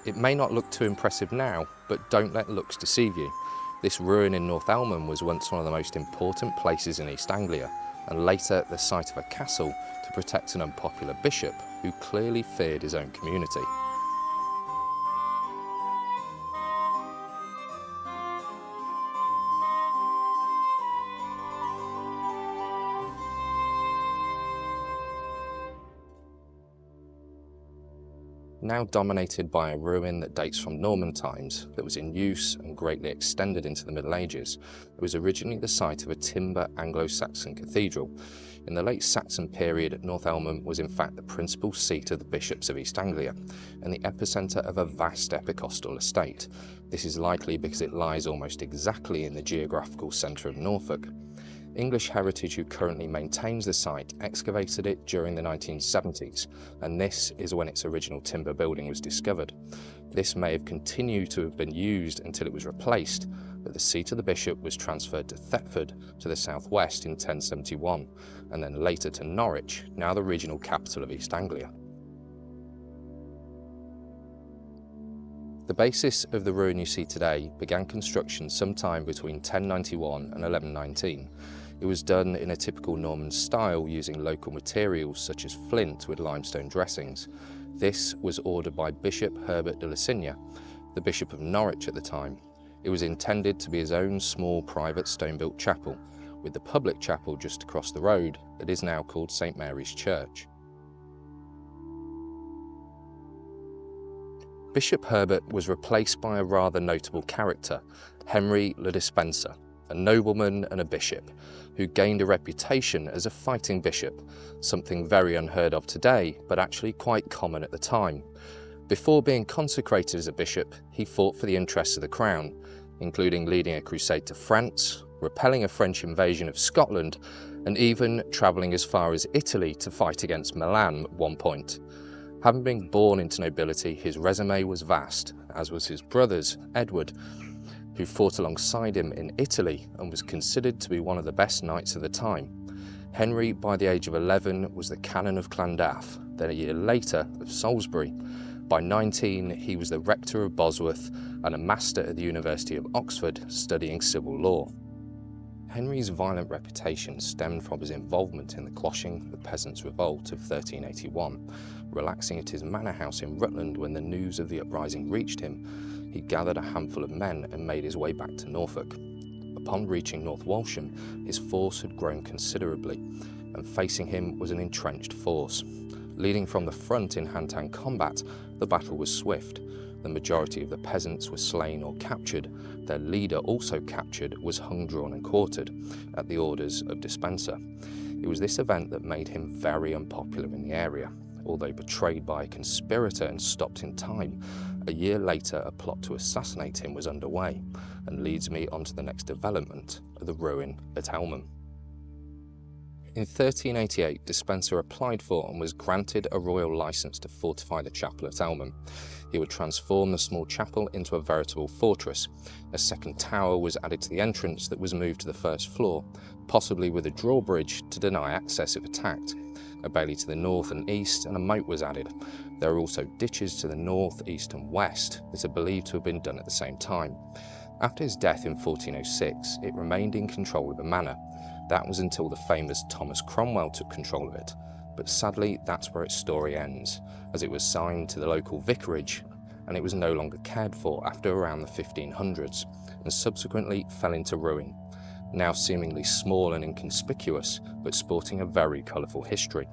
It may not look too impressive now, but don't let looks deceive you. This ruin in North Elmham was once one of the most important places in East Anglia, and later the site of a castle to protect an unpopular bishop who clearly feared his own community. Now dominated by a ruin that dates from Norman times, that was in use and greatly extended into the Middle Ages, it was originally the site of a timber Anglo-Saxon cathedral. In the late Saxon period, North Elmham was in fact the principal seat of the Bishops of East Anglia and the epicentre of a vast episcopal estate. This is likely because it lies almost exactly in the geographical centre of Norfolk. English Heritage, who currently maintains the site, excavated it during the 1970s, and this is when its original timber building was discovered. This may have continued to have been used until it was replaced, but the seat of the bishop was transferred to Thetford to the southwest in 1071, and then later to Norwich, now the regional capital of East Anglia. The basis of the ruin you see today began construction sometime between 1091 and 1119. It was done in a typical Norman style using local materials such as flint with limestone dressings. This was ordered by Bishop Herbert de Losinga, the Bishop of Norwich at the time. It was intended to be his own small private stone-built chapel, with the public chapel just across the road that is now called St Mary's Church. Bishop Herbert was replaced by a rather notable character, Henry le Despenser, a nobleman and a bishop, who gained a reputation as a fighting bishop, something very unheard of today, but actually quite common at the time. Before being consecrated as a bishop, he fought for the interests of the crown, including leading a crusade to France, repelling a French invasion of Scotland, and even travelling as far as Italy to fight against Milan at one point. Having been born into nobility, his resume was vast, as was his brother's, Edward, who fought alongside him in Italy and was considered to be one of the best knights of the time. Henry, by the age of 11, was the canon of Llandaff, then a year later of Salisbury. By 19, he was the rector of Bosworth and a master at the University of Oxford studying civil law. Henry's violent reputation stemmed from his involvement in the quashing of the Peasants Revolt of 1381. Relaxing at his manor house in Rutland when the news of the uprising reached him, he gathered a handful of men and made his way back to Norfolk. Upon reaching North Walsham, his force had grown considerably, and facing him was an entrenched force. Leading from the front in hand-to-hand combat, the battle was swift. The majority of the peasants were slain or captured. Their leader, also captured, was hung, drawn and quartered at the orders of Despenser. It was this event that made him very unpopular in the area. Although betrayed by a conspirator and stopped in time, a year later a plot to assassinate him was underway, and leads me on to the next development of the ruin at Elmham. In 1388, Despenser applied for and was granted a royal licence to fortify the chapel at Elmham. He would transform the small chapel into a veritable fortress. A second tower was added to the entrance that was moved to the first floor, possibly with a drawbridge to deny access if attacked. A bailey to the north and east, and a moat was added. There are also ditches to the north, east and west that are believed to have been done at the same time. After his death in 1406, it remained in control of the manor. That was until the famous Thomas Cromwell took control of it. But sadly, that's where its story ends, as it was signed to the local vicarage, and it was no longer cared for after around the 1500s, and subsequently fell into ruin. Now seemingly small and inconspicuous, but sporting a very colourful history.